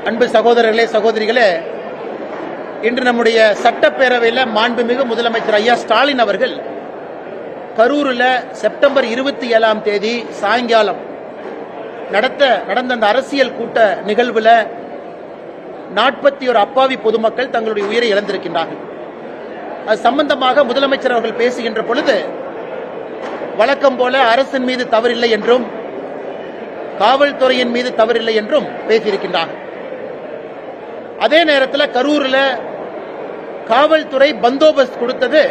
அன்பு சகோதரர்களே, சகோதரிகளே, இன்று நம்முடைய சட்டப்பேரவையில் மாண்புமிகு முதலமைச்சர் ஐயா ஸ்டாலின் அவர்கள் கரூரில் செப்டம்பர் 27ஆம் தேதி சாயங்காலம் நடந்த அந்த அரசியல் கூட்ட நிகழ்வில் 41 அப்பாவி பொதுமக்கள் தங்களுடைய உயிரை இழந்திருக்கின்றார்கள். அது சம்பந்தமாக முதலமைச்சர் அவர்கள் பேசுகின்ற பொழுது வழக்கம் போல அரசின் மீது தவறில்லை என்றும் காவல்துறையின் மீது தவறில்லை என்றும் பேசியிருக்கின்றார்கள். அதே நேரத்தில் கரூரில் காவல்துறை பந்தோபஸ்த் கொடுத்தது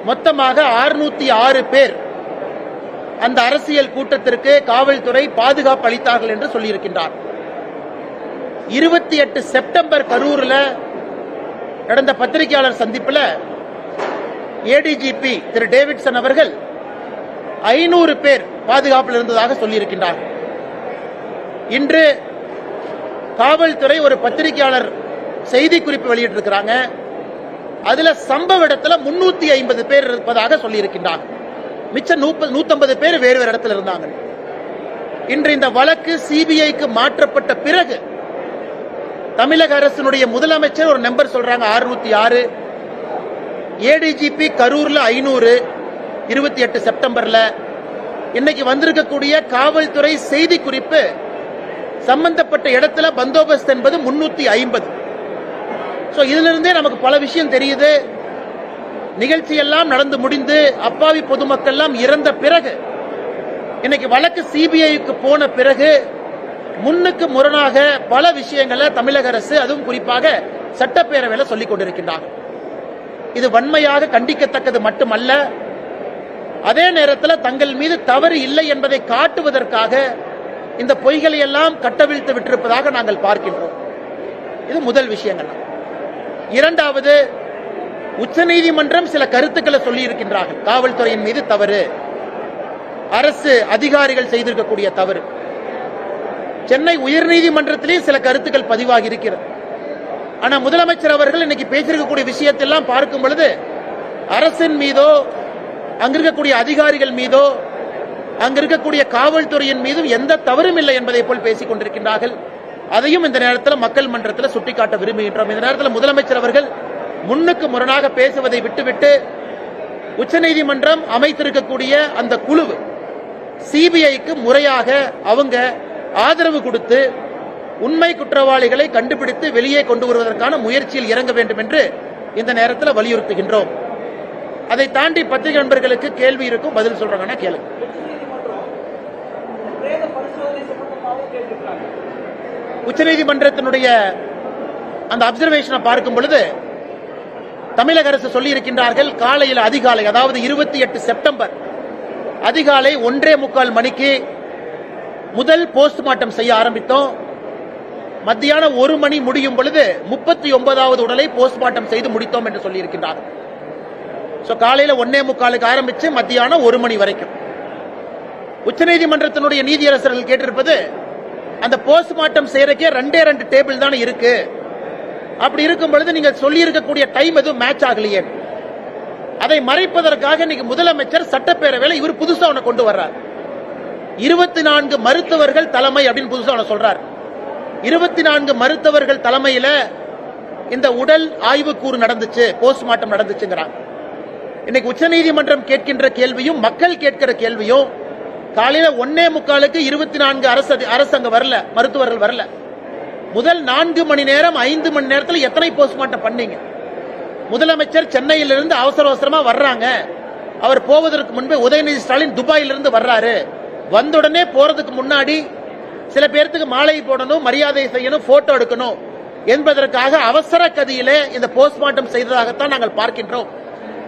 மொத்தமாக 606 பேர் அந்த அரசியல் கூட்டத்திற்கு காவல்துறை பாதுகாப்பு அளித்தார்கள் என்று சொல்லியிருக்கின்றார். 28 செப்டம்பர் கரூரில் நடந்த பத்திரிகையாளர் சந்திப்பில் ஏடிஜிபி திரு டேவிட்சன் அவர்கள் 500 பேர் பாதுகாப்பில் இருந்ததாக சொல்லியிருக்கின்றார். இன்று காவல்துறை ஒரு பத்திரிகையாளர் செய்தி குறிப்பு வெளியிட்டிருக்கிறாங்க. அதுல சம்பவ இடத்துல 350 பேர் இருப்பதாக சொல்லியிருக்கின்றார். மிச்சம் 150 பேர் வேறு வேறு இடத்துல இருந்தாங்க. இன்று இந்த வழக்கு சிபிஐக்கு மாற்றப்பட்ட பிறகு தமிழக அரசினுடைய முதலமைச்சர் ஒரு நம்பர் சொல்றாங்க 606, ஏடிஜிபி கரூர்ல 500, 28 செப்டம்பர்ல. இன்னைக்கு வந்திருக்கக்கூடிய காவல்துறை செய்தி குறிப்பு சம்பந்தப்பட்ட இடத்துல பந்தோபஸ்த் என்பது 350. இதுல இருந்தே நமக்கு பல விஷயம் தெரியுது. நிகழ்ச்சி எல்லாம் நடந்து முடிந்து அப்பாவி பொதுமக்கள் எல்லாம் இறந்த பிறகு இன்னைக்கு வழக்கு சிபிஐக்கு போன பிறகு முன்னுக்கு முரணாக பல விஷயங்களை தமிழக அரசு, அதுவும் குறிப்பாக சட்டப்பேரவையில் சொல்லிக் கொண்டிருக்கின்றார்கள். இது வன்மையாக கண்டிக்கத்தக்கது மட்டுமல்ல, அதே நேரத்தில் தங்கள் மீது தவறு இல்லை என்பதை காட்டுவதற்காக இந்த பொய்களை எல்லாம் கட்டவிழ்த்து விட்டிருப்பதாக நாங்கள் பார்க்கின்றோம். இது முதல் விஷயங்கள். இரண்டாவது, உச்சநீதிமன்றம் சில கருத்துக்களை சொல்லி இருக்கின்றார்கள். காவல்துறையின் மீது தவறு, அரசு அதிகாரிகள் செய்திருக்கக்கூடிய தவறு. சென்னை உயர்நீதிமன்றத்திலே சில கருத்துக்கள் பதிவாகி இருக்கிறது. ஆனா முதலமைச்சர் அவர்கள் இன்னைக்கு பேசியிருக்கக்கூடிய விஷயத்தெல்லாம் பார்க்கும் பொழுது அரசின் மீதோ அங்க இருக்கக்கூடிய அதிகாரிகள் மீதோ அங்க இருக்கக்கூடிய காவல்துறையின் மீதும் எந்த தவறும் இல்லை என்பதை போல் பேசிக் கொண்டிருக்கின்றார்கள். அதையும் இந்த நேரத்தில் மக்கள் மன்றத்தில் சுட்டிக்காட்ட விரும்புகின்றோம். இந்த நேரத்தில் முதலமைச்சர் அவர்கள் முன்னுக்கு முரணாக பேசுவதை விட்டுவிட்டு உச்சநீதிமன்றம் அமைத்திருக்கக்கூடிய அந்த குழு சிபிஐக்கு முறையாக அவங்க ஆதரவு கொடுத்து உண்மை குற்றவாளிகளை கண்டுபிடித்து வெளியே கொண்டு வருவதற்கான முயற்சியில் இறங்க வேண்டும் என்று இந்த நேரத்தில் வலியுறுத்துகின்றோம். அதை தாண்டி பத்திரிகை நண்பர்களுக்கு கேள்வி இருக்கும், பதில் சொல்றாங்கன்னா கேளுங்க. உச்சநீதிமன்றத்தினுடைய அந்த அப்சர்வேஷனை பார்க்கும் பொழுது தமிழக அரசு சொல்லி இருக்கின்றார்கள், காலையில் அதிகாலை, அதாவது 28 செப்டம்பர் அதிகாலை 1:45 மணிக்கு முதல் போஸ்ட்மார்ட்டம் செய்ய ஆரம்பித்தோம். மத்தியானம் 1 மணி முடியும் பொழுது 39வது உடலை போஸ்ட்மார்ட்டம் செய்து முடித்தோம் என்று சொல்லி இருக்கின்றார்கள். காலையில 1:45 ஆரம்பிச்சு மத்தியானம் 1 மணி வரைக்கும். உச்சநீதிமன்றத்தினுடைய நீதியரசர்கள் கேட்டிருப்பது, அந்த போஸ்ட்மார்ட்டம் செய்யறக்கே 2 டேபிள் தானே இருக்கு. அப்படி இருக்கும் பொழுது நீங்க சொல்லி இருக்கக்கூடிய டைம் எதுவும் மேட்ச் ஆகலையே. அதை மறைப்பதற்காக இன்னைக்கு முதலமைச்சர் சட்டப்பேரவையில் இவர் புதுசா ஒண்ணு கொண்டு வர்றார். 24 மருத்துவர்கள் தலைமை அப்படின்னு புதுசா ஒண்ணு சொல்றார். 24 மருத்துவர்கள் தலைமையில இந்த உடல் ஆய்வுக்கூறு நடந்துச்சு, போஸ்ட்மார்ட்டம் நடந்துச்சுங்கிறாங்க. இன்னைக்கு உச்சநீதிமன்றம் கேட்கின்ற கேள்வியும் மக்கள் கேட்கிற கேள்வியும், காலையில 1:45க்கு 24 அரசங்க வரல, மருத்துவர்கள் வரல. முதல் 4 மணி நேரம் 5 மணி நேரத்தில் எத்தனை போஸ்ட்மார்ட்டம் பண்ணீங்க? முதலமைச்சர் சென்னையிலிருந்து அவசர அவசரமா வர்றாங்க. அவர் போவதற்கு முன்பே உதயநிதி ஸ்டாலின் துபாயிலிருந்து வர்றாரு. வந்தவுடனே போறதுக்கு முன்னாடி சில பேருக்கு மாலை போடணும், மரியாதை செய்யணும், போட்டோ எடுக்கணும் என்பதற்காக அவசர கதியிலே இந்த போஸ்ட்மார்ட்டம் செய்ததாகத்தான் நாங்கள் பார்க்கின்றோம்.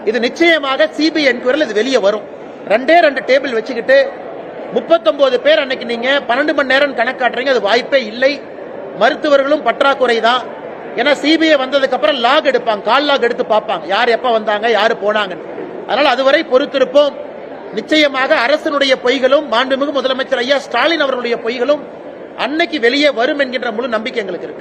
இது நிச்சயமாக சிபிஐ என்கொயரியில் இது வெளியே வரும். 2 டேபிள் வச்சுக்கிட்டு 39 பேர் அன்னைக்கு நீங்க 12 மணி நேரம் கணக்காட்டுறீங்க, அது வாய்ப்பே இல்லை. மருத்துவர்களும் பற்றாக்குறை தான். ஏன்னா சிபிஐ வந்ததுக்கு அப்புறம் லாக் எடுப்பாங்க, கால் லாக் எடுத்து பார்ப்பாங்க, யார் எப்ப வந்தாங்க, யாரு போனாங்க. அதனால அதுவரை பொறுத்திருப்போம். நிச்சயமாக அரசனுடைய பொய்களும் மாண்புமிகு முதலமைச்சர் ஐயா ஸ்டாலின் அவர்களுடைய பொய்களும் அன்னைக்கு வெளியே வரும் என்கின்ற முழு நம்பிக்கை எங்களுக்கு இருக்கு.